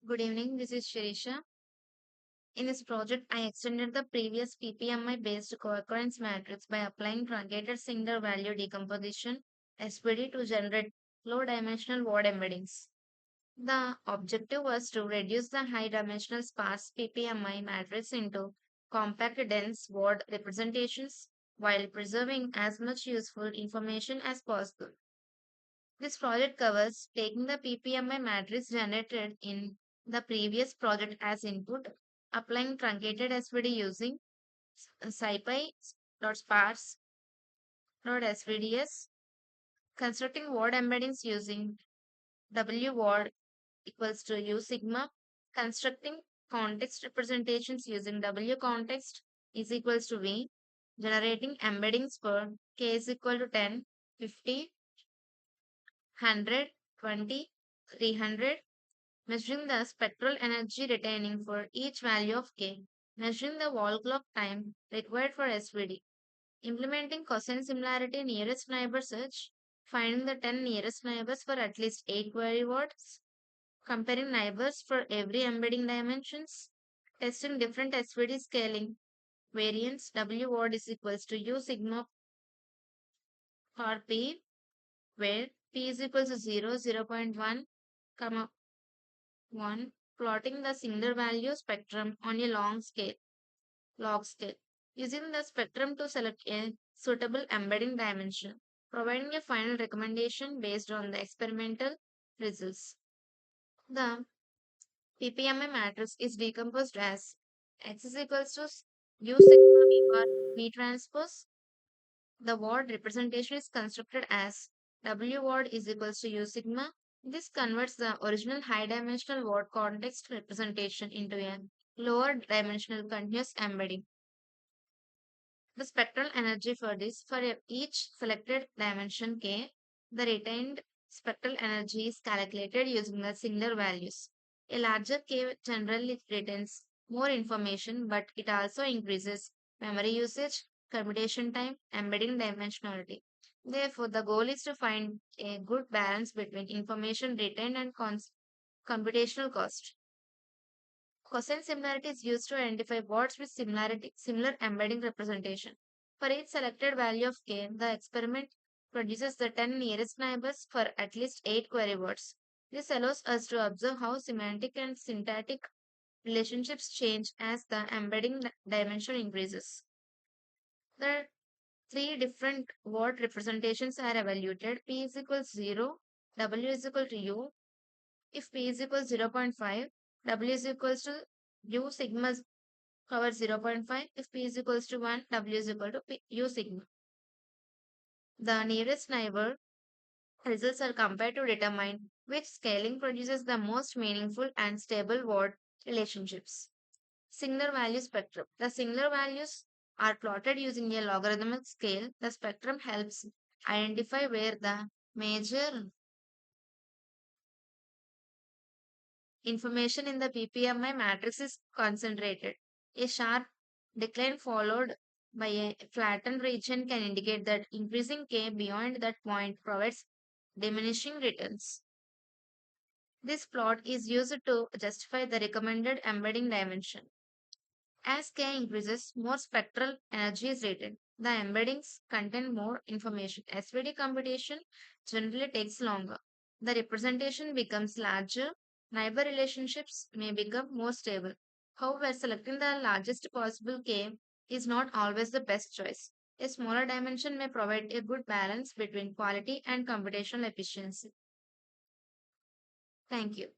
Good evening, this is Shirisha. In this project, I extended the previous PPMI-based co-occurrence matrix by applying truncated singular value decomposition (SVD) to generate low-dimensional word embeddings. The objective was to reduce the high-dimensional sparse PPMI matrix into compact, dense word representations while preserving as much useful information as possible. This project covers taking the PPMI matrix generated in the previous project as input, applying truncated SVD using scipy.sparse.svds, constructing word embeddings using W word equals to U sigma, constructing context representations using W context is equals to V, generating embeddings for K is equal to 10, 50, 100, 20, 300, measuring the spectral energy retaining for each value of k, measuring the wall clock time required for SVD, implementing cosine similarity nearest neighbor search, finding the 10 nearest neighbors for at least 8 query words, comparing neighbors for every embedding dimensions, testing different SVD scaling variants, W word is equals to U sigma for P, where P is equals to 0, 0.1, comma 1, plotting the singular value spectrum on a log scale, using the spectrum to select a suitable embedding dimension, providing a final recommendation based on the experimental results. The PPMA matrix is decomposed as X is equals to U sigma V bar V transpose. The word representation is constructed as W word is equals to U sigma. This converts the original high dimensional word context representation into a lower dimensional continuous embedding. The spectral energy for this, for each selected dimension k, the retained spectral energy is calculated using the singular values. A larger k generally retains more information, but it also increases memory usage, computation time, embedding dimensionality. Therefore, the goal is to find a good balance between information retained and computational cost. Cosine similarity is used to identify words with similar embedding representation. For each selected value of k, the experiment produces the 10 nearest neighbors for at least 8 query words. This allows us to observe how semantic and syntactic relationships change as the embedding dimension increases. The three different word representations are evaluated. P is equals 0, W is equal to U. If P is equals 0.5, W is equals to U sigma power 0.5. If P is equals to 1, W is equal to U sigma. The nearest neighbor results are compared to determine which scaling produces the most meaningful and stable word relationships. Singular value spectrum. The singular values are plotted using a logarithmic scale. The spectrum helps identify where the major information in the PPMI matrix is concentrated. A sharp decline followed by a flattened region can indicate that increasing K beyond that point provides diminishing returns. This plot is used to justify the recommended embedding dimension. As K increases, more spectral energy is retained. The embeddings contain more information. SVD computation generally takes longer. The representation becomes larger. Neighbor relationships may become more stable. However, selecting the largest possible K is not always the best choice. A smaller dimension may provide a good balance between quality and computational efficiency. Thank you.